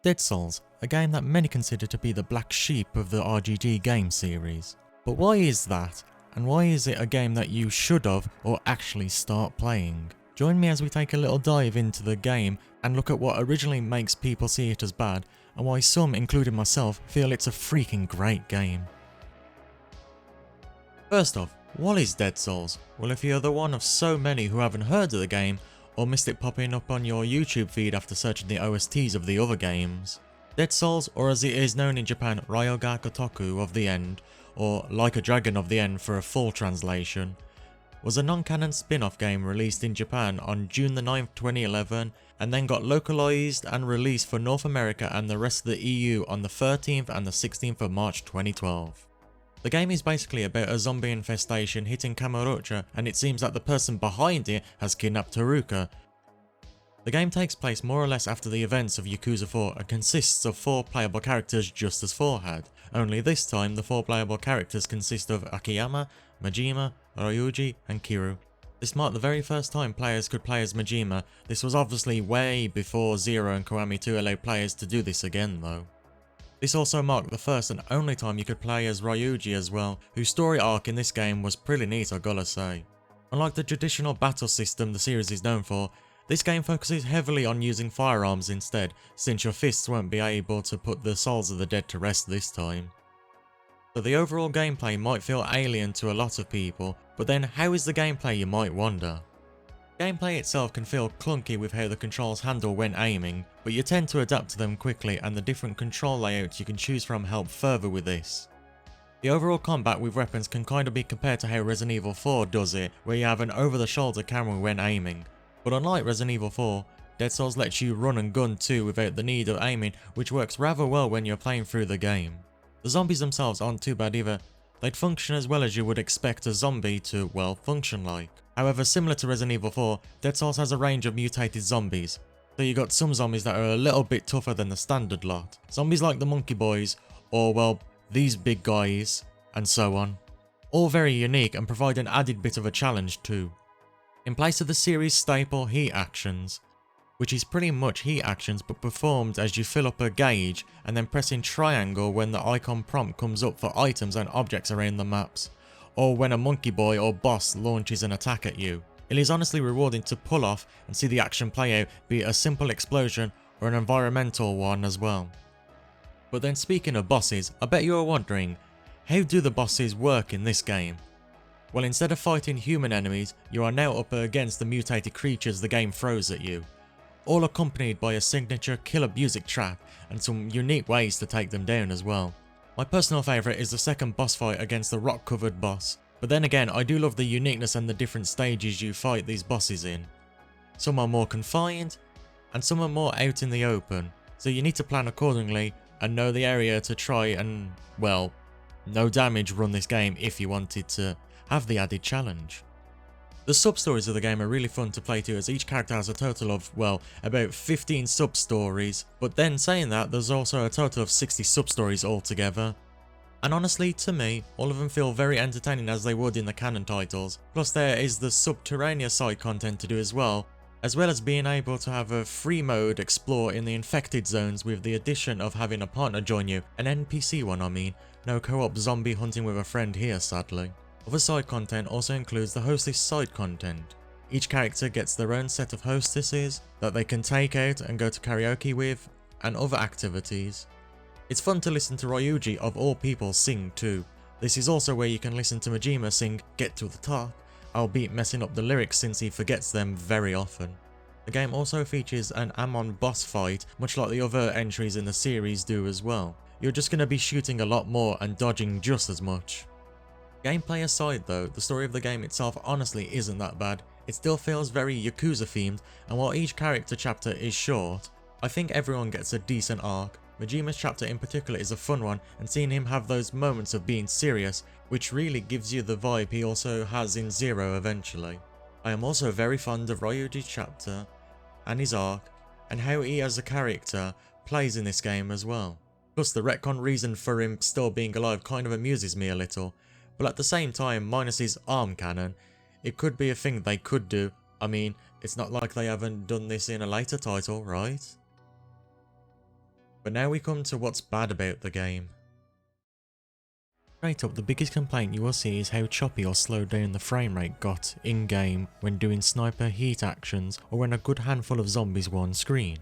Dead Souls, a game that many consider to be the black sheep of the RGG game series. But why is that? And why is it a game that you should have or actually start playing? Join me as we take a little dive into the game and look at what originally makes people see it as bad and why some, including myself, feel it's a freaking great game. First off, what is Dead Souls? Well, if you're the one of so many who haven't heard of the game or missed it popping up on your YouTube feed after searching the OSTs of the other games, Dead Souls, or as it is known in Japan, Ryoga Kotoku of the End, or Like a Dragon of the End for a full translation, was a non-canon spin-off game released in Japan on June the 9th, 2011, and then got localized and released for North America and the rest of the EU on the 13th and the 16th of March 2012. The game is basically about a zombie infestation hitting Kamurocho, and it seems that the person behind it has kidnapped Haruka. The game takes place more or less after the events of Yakuza 4 and consists of 4 playable characters just as 4 had, only this time the 4 playable characters consist of Akiyama, Majima, Ryuji and Kiru. This marked the very first time players could play as Majima. This was obviously way before Zero and Kiwami 2 allowed players to do this again though. This also marked the first and only time you could play as Ryuji as well, whose story arc in this game was pretty neat, I gotta say. Unlike the traditional battle system the series is known for, this game focuses heavily on using firearms instead, since your fists won't be able to put the souls of the dead to rest this time. So the overall gameplay might feel alien to a lot of people, but then how is the gameplay, you might wonder? Gameplay itself can feel clunky with how the controls handle when aiming, but you tend to adapt to them quickly and the different control layouts you can choose from help further with this. The overall combat with weapons can kinda be compared to how Resident Evil 4 does it, where you have an over-the-shoulder camera when aiming. But unlike Resident Evil 4, Dead Souls lets you run and gun too without the need of aiming, which works rather well when you're playing through the game. The zombies themselves aren't too bad either. They'd function as well as you would expect a zombie to, well, function like. However, similar to Resident Evil 4, Dead Souls has a range of mutated zombies. So you got some zombies that are a little bit tougher than the standard lot. Zombies like the Monkey Boys, or well, these big guys, and so on. All very unique and provide an added bit of a challenge too. In place of the series staple heat actions, which is pretty much heat actions but performed as you fill up a gauge and then pressing triangle when the icon prompt comes up for items and objects around the maps, or when a monkey boy or boss launches an attack at you. It is honestly rewarding to pull off and see the action play out, be it a simple explosion or an environmental one as well. But then speaking of bosses, I bet you are wondering, how do the bosses work in this game? Well, instead of fighting human enemies, you are now up against the mutated creatures the game throws at you, all accompanied by a signature killer music track and some unique ways to take them down as well. My personal favourite is the second boss fight against the rock covered boss, but then again I do love the uniqueness and the different stages you fight these bosses in. Some are more confined and some are more out in the open, so you need to plan accordingly and know the area to try and, well, no damage run this game if you wanted to have the added challenge. The sub-stories of the game are really fun to play too, as each character has a total of, well, about 15 sub-stories, but then saying that, there's also a total of 60 sub-stories altogether. And honestly, to me, all of them feel very entertaining as they would in the canon titles, plus there is the subterraneous side content to do as well as being able to have a free mode explore in the infected zones with the addition of having a partner join you, an NPC one I mean, no co-op zombie hunting with a friend here sadly. Other side content also includes the hostess side content. Each character gets their own set of hostesses that they can take out and go to karaoke with, and other activities. It's fun to listen to Ryuji of all people sing too. This is also where you can listen to Majima sing Get to the Top, albeit messing up the lyrics since he forgets them very often. The game also features an Amon boss fight, much like the other entries in the series do as well. You're just going to be shooting a lot more and dodging just as much. Gameplay aside though, the story of the game itself honestly isn't that bad. It still feels very Yakuza themed, and while each character chapter is short, I think everyone gets a decent arc. Majima's chapter in particular is a fun one, and seeing him have those moments of being serious, which really gives you the vibe he also has in Zero eventually. I am also very fond of Ryuji's chapter, and his arc, and how he as a character plays in this game as well. Plus the retcon reason for him still being alive kind of amuses me a little. But at the same time, minus his arm cannon, it could be a thing they could do. I mean, it's not like they haven't done this in a later title, right? But now we come to what's bad about the game. Straight up, the biggest complaint you will see is how choppy or slowed down the frame rate got in-game when doing sniper heat actions or when a good handful of zombies were on screen.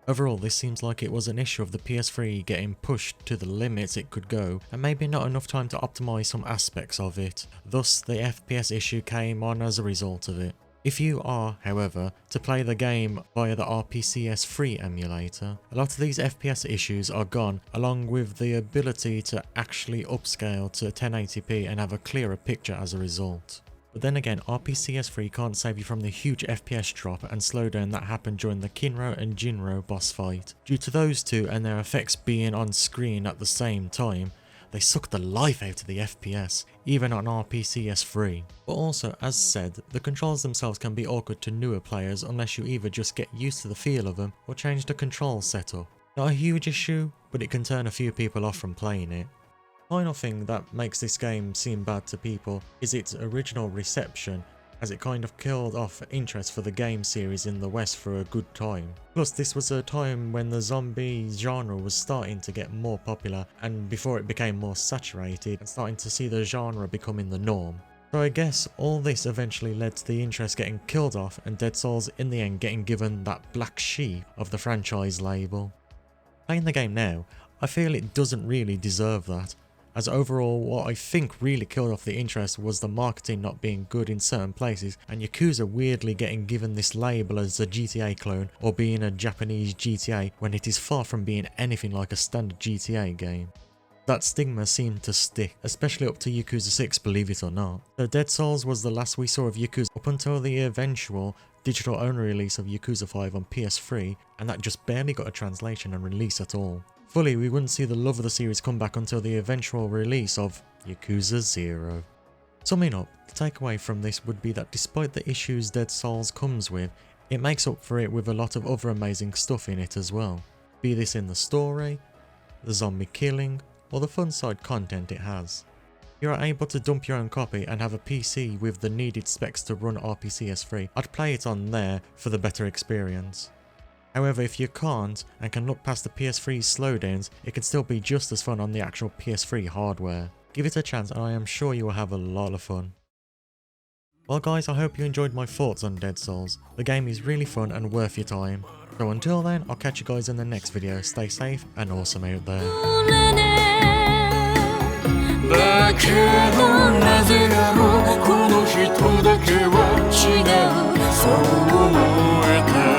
Overall, this seems like it was an issue of the PS3 getting pushed to the limits it could go and maybe not enough time to optimise some aspects of it, thus the FPS issue came on as a result of it. If you are, however, to play the game via the RPCS3 emulator, a lot of these FPS issues are gone, along with the ability to actually upscale to 1080p and have a clearer picture as a result. But then again, RPCS3 can't save you from the huge FPS drop and slowdown that happened during the Kinro and Jinro boss fight. Due to those two and their effects being on screen at the same time, they suck the life out of the FPS, even on RPCS3. But also, as said, the controls themselves can be awkward to newer players unless you either just get used to the feel of them or change the control setup. Not a huge issue, but it can turn a few people off from playing it. Final thing that makes this game seem bad to people is its original reception, as it kind of killed off interest for the game series in the West for a good time. Plus, this was a time when the zombie genre was starting to get more popular and before it became more saturated and starting to see the genre becoming the norm. So I guess all this eventually led to the interest getting killed off and Dead Souls in the end getting given that black sheep of the franchise label. Playing the game now, I feel it doesn't really deserve that, as overall what I think really killed off the interest was the marketing not being good in certain places and Yakuza weirdly getting given this label as a GTA clone or being a Japanese GTA when it is far from being anything like a standard GTA game. That stigma seemed to stick, especially up to Yakuza 6, believe it or not. So Dead Souls was the last we saw of Yakuza up until the eventual digital only release of Yakuza 5 on PS3, and that just barely got a translation and release at all. Fully, we wouldn't see the love of the series come back until the eventual release of Yakuza 0. Summing up, the takeaway from this would be that despite the issues Dead Souls comes with, it makes up for it with a lot of other amazing stuff in it as well. Be this in the story, the zombie killing, or the fun side content it has. You are able to dump your own copy and have a PC with the needed specs to run RPCS3. I'd play it on there for the better experience. However, if you can't and can look past the PS3's slowdowns, it can still be just as fun on the actual PS3 hardware. Give it a chance and I am sure you will have a lot of fun. Well guys, I hope you enjoyed my thoughts on Dead Souls. The game is really fun and worth your time. So until then, I'll catch you guys in the next video. Stay safe and awesome out there. だけどなぜだろうこの人だけは違うそう思えた